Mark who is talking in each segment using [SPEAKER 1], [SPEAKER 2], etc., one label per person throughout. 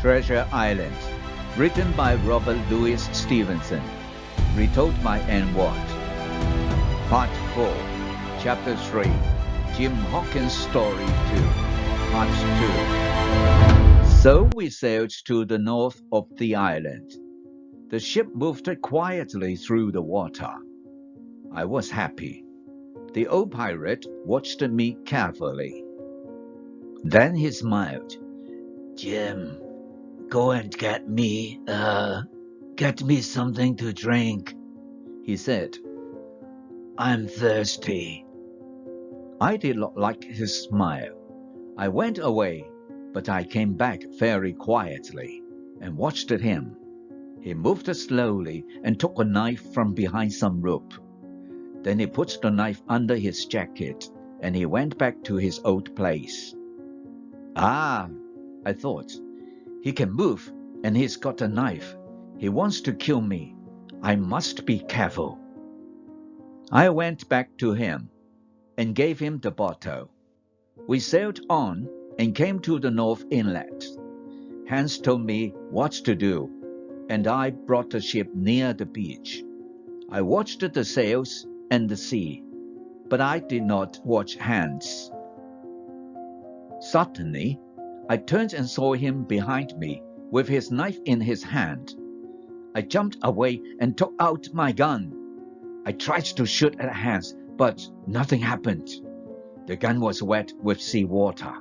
[SPEAKER 1] Treasure Island, written by Robert Louis Stevenson, retold by Anne Watt. Part 4, Chapter 3, Jim Hawkins' Story 2, Part 2. So we sailed to the north of the island. The ship moved quietly through the water. I was happy. The old pirate watched me carefully. Then he smiled. "Jim, go and get me something to drink," he said. "I'm thirsty." I did not like his smile. I went away, but I came back very quietly and watched him. He moved slowly and took a knife from behind some rope. Then he put the knife under his jacket and he went back to his old place. Ah, I thought, he can move and he's got a knife. He wants to kill me. I must be careful. I went back to him and gave him the bottle. We sailed on and came to the North Inlet. Hans told me what to do, and I brought the ship near the beach. I watched the sails and the sea, but I did not watch Hans. Suddenly, I turned and saw him behind me with his knife in his hand. I jumped away and took out my gun. I tried to shoot at Hans, but nothing happened. The gun was wet with seawater.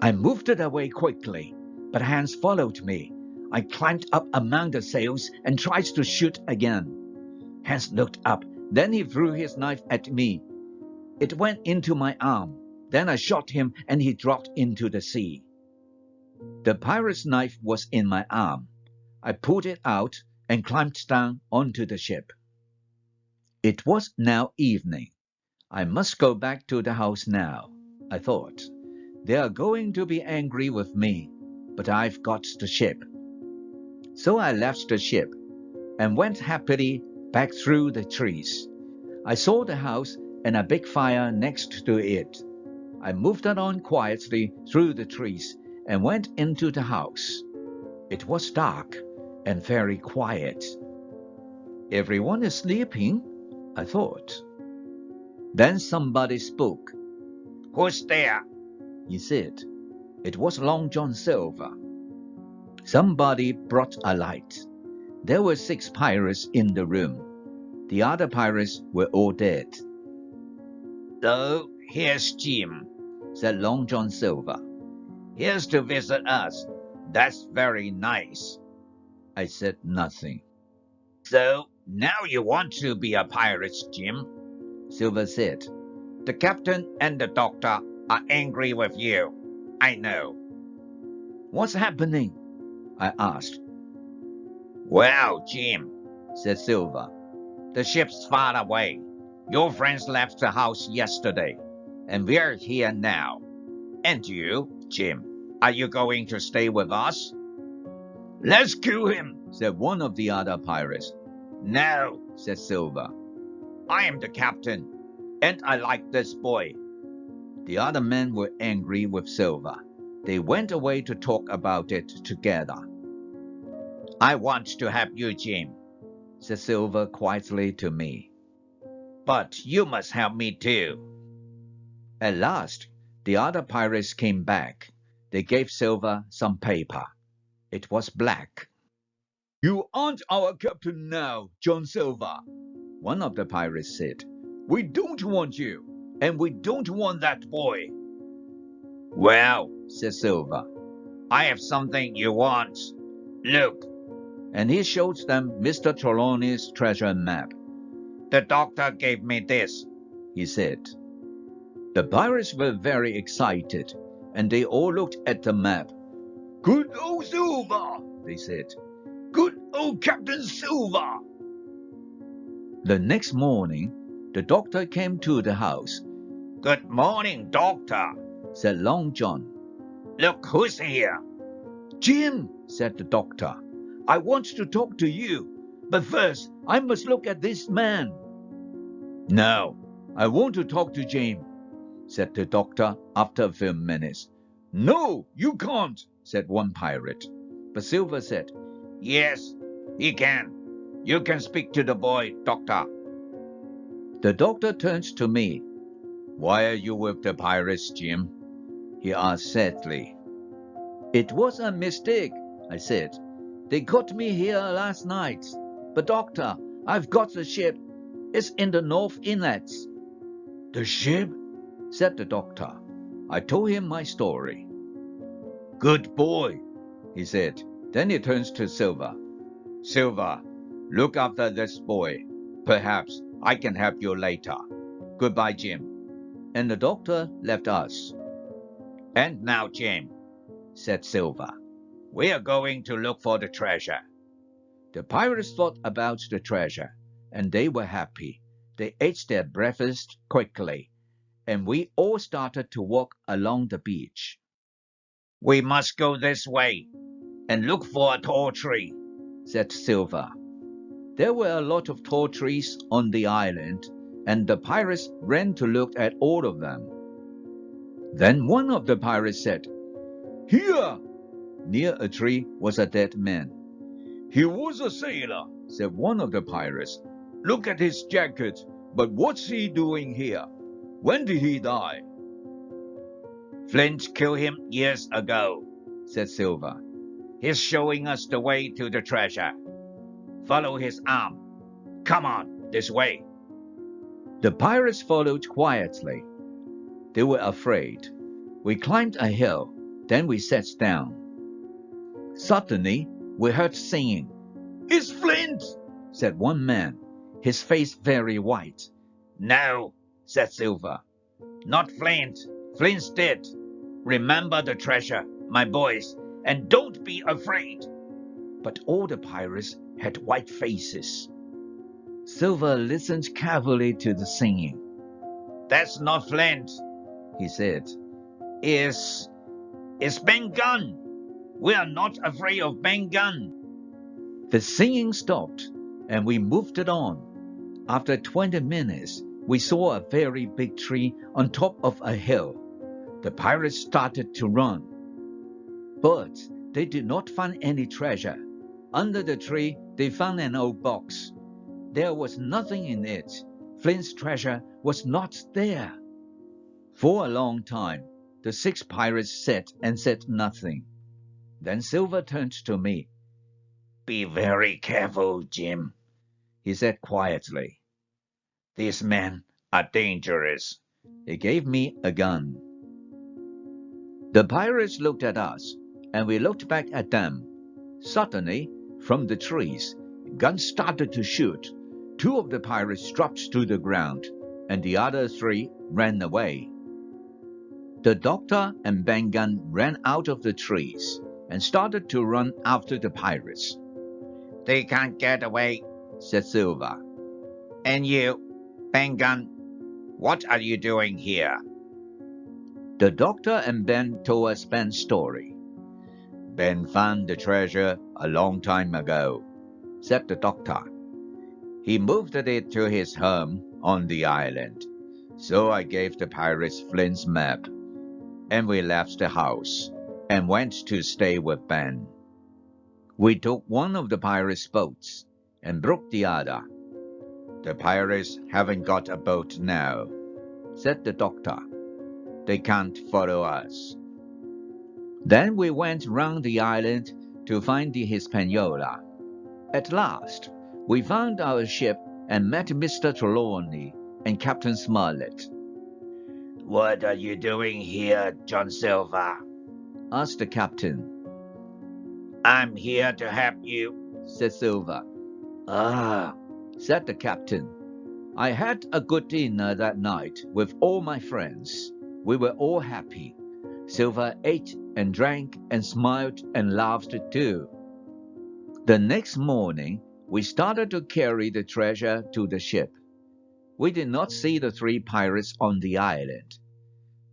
[SPEAKER 1] I moved it away quickly, but Hans followed me. I climbed up among the sails and tried to shoot again. Hans looked up, then he threw his knife at me. It went into my arm. Then I shot him and he dropped into the sea. The pirate's knife was in my arm. I pulled it out and climbed down onto the ship. It was now evening. I must go back to the house now, I thought. They are going to be angry with me, but I've got the ship. So I left the ship and went happily back through the trees. I saw the house and a big fire next to it. I moved on quietly through the trees and went into the house. It was dark and very quiet. Everyone is sleeping, I thought. Then somebody spoke.
[SPEAKER 2] "Who's there?"
[SPEAKER 1] he said. It was Long John Silver. Somebody brought a light. There were 6 pirates in the room. The other pirates were all dead.
[SPEAKER 2] "So, here's Jim,"
[SPEAKER 1] said Long John Silver.
[SPEAKER 2] "Here's to visit us. That's very nice."
[SPEAKER 1] I said nothing.
[SPEAKER 2] "So, now you want to be a pirate, Jim?"
[SPEAKER 1] Silver said.
[SPEAKER 2] "The captain and the doctor are angry with you. I know."
[SPEAKER 1] "What's happening?" I asked.
[SPEAKER 2] "Well, Jim,"
[SPEAKER 1] said Silver,
[SPEAKER 2] "the ship's far away. Your friends left the house yesterday, and we're here now. And you, Jim, are you going to stay with us?"
[SPEAKER 1] "Let's kill him," said one of the other pirates.
[SPEAKER 2] "No,"
[SPEAKER 1] said Silver.
[SPEAKER 2] "I am the captain, and I like this boy."
[SPEAKER 1] The other men were angry with Silver. They went away to talk about it together.
[SPEAKER 2] "I want to help you, Jim,"
[SPEAKER 1] said Silver quietly to me.
[SPEAKER 2] "But you must help me too."
[SPEAKER 1] At last, the other pirates came back. They gave Silver some paper. It was black. "You aren't our captain now, John Silver," one of the pirates said. "We don't want you, and we don't want that boy."
[SPEAKER 2] "Well,"
[SPEAKER 1] said Silver,
[SPEAKER 2] "I have something you want. Look."
[SPEAKER 1] And he showed them Mr. Trelawney's treasure map.
[SPEAKER 2] "The doctor gave me this,"
[SPEAKER 1] he said. The pirates were very excited, and they all looked at the map. "Good old Silver," they said. "Good old Captain Silver." The next morning, the doctor came to the house.
[SPEAKER 2] "Good morning, doctor,"
[SPEAKER 1] said Long John.
[SPEAKER 2] "Look who's here."
[SPEAKER 1] "Jim," said the doctor, "I want to talk to you, but first I must look at this man." "No, I want to talk to Jim," said the doctor after a few minutes. "No, you can't," said one pirate. But Silver said,
[SPEAKER 2] Yes, he can. You can speak to the boy, Doctor.
[SPEAKER 1] The doctor turned to me. Why are you with the pirates, Jim? He asked sadly. It was a mistake, I said. They caught me here last night. But doctor, I've got the ship. It's in the North Inlet. The ship? Said the doctor. I told him my story. Good boy, he said. Then he turns to Silver. Silver, look after this boy. Perhaps I can help you later. Goodbye, Jim. And the doctor left us.
[SPEAKER 2] And now, Jim,
[SPEAKER 1] said Silver,
[SPEAKER 2] we are going to look for the treasure.
[SPEAKER 1] The pirates thought about the treasure, and they were happy. They ate their breakfast quickly, and we all started to walk along the beach.
[SPEAKER 2] We must go this way and look for a tall tree,
[SPEAKER 1] said Silver. There were a lot of tall trees on the island, and the pirates ran to look at all of them. Then one of the pirates said, Here! Near a tree was a dead man. He was a sailor, said one of the pirates. Look at his jacket, but what's he doing here? When did he die?
[SPEAKER 2] Flint killed him years ago,
[SPEAKER 1] said Silver.
[SPEAKER 2] He's showing us the way to the treasure. Follow his arm. Come on, this way.
[SPEAKER 1] The pirates followed quietly. They were afraid. We climbed a hill, then we sat down. Suddenly, we heard singing. It's Flint, said one man, his face very white.
[SPEAKER 2] No, said Silver. Not Flint. Flint's dead. Remember the treasure, my boys, and don't be afraid.
[SPEAKER 1] But all the pirates had white faces. Silver listened carefully to the singing.
[SPEAKER 2] That's not Flint,
[SPEAKER 1] he said.
[SPEAKER 2] It's Ben Gunn. We are not afraid of Ben Gunn.
[SPEAKER 1] The singing stopped, and we moved it on. After 20 minutes, we saw a very big tree on top of a hill. The pirates started to run. But they did not find any treasure. Under the tree, they found an old box. There was nothing in it. Flint's treasure was not there. For a long time, the 6 pirates sat and said nothing. Then Silver turned to me.
[SPEAKER 2] Be very careful, Jim,
[SPEAKER 1] he said quietly.
[SPEAKER 2] These men are dangerous.
[SPEAKER 1] He gave me a gun. The pirates looked at us, and we looked back at them. Suddenly, from the trees, guns started to shoot. 2 of the pirates dropped to the ground, and the other 3 ran away. The doctor and Ben Gunn ran out of the trees and started to run after the pirates.
[SPEAKER 2] They can't get away,
[SPEAKER 1] said Silver.
[SPEAKER 2] And you, Ben Gunn, what are you doing here?
[SPEAKER 1] The doctor and Ben told us Ben's story. Ben found the treasure a long time ago, said the doctor. He moved it to his home on the island. So I gave the pirates Flint's map, and we left the house and went to stay with Ben. We took one of the pirates' boats and broke the other. The pirates haven't got a boat now, said the doctor. They can't follow us. Then we went round the island to find the Hispaniola. At last, we found our ship and met Mr. Trelawney and Captain Smollett.
[SPEAKER 2] What are you doing here, John Silver?
[SPEAKER 1] Asked the captain.
[SPEAKER 2] I'm here to help you,
[SPEAKER 1] said Silver. Ah, said the captain. I had a good dinner that night with all my friends. We were all happy. Silver ate and drank and smiled and laughed too. The next morning, we started to carry the treasure to the ship. We did not see the 3 pirates on the island.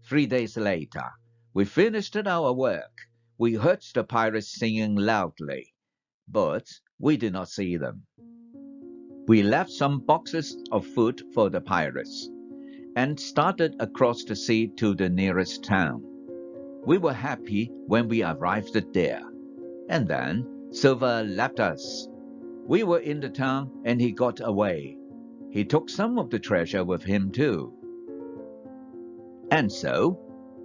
[SPEAKER 1] 3 days later, we finished our work. We heard the pirates singing loudly, but we did not see them. We left some boxes of food for the pirates and started across the sea to the nearest town. We were happy when we arrived there. And then Silver left us. We were in the town and he got away. He took some of the treasure with him too. And so,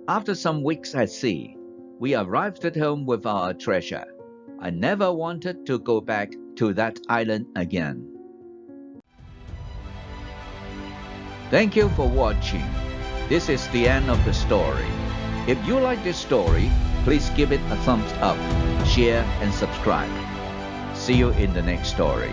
[SPEAKER 1] after some weeks at sea, we arrived at home with our treasure. I never wanted to go back to that island again. Thank you for watching. This is the end of the story. If you like this story, please give it a thumbs up, share, and subscribe. See you in the next story.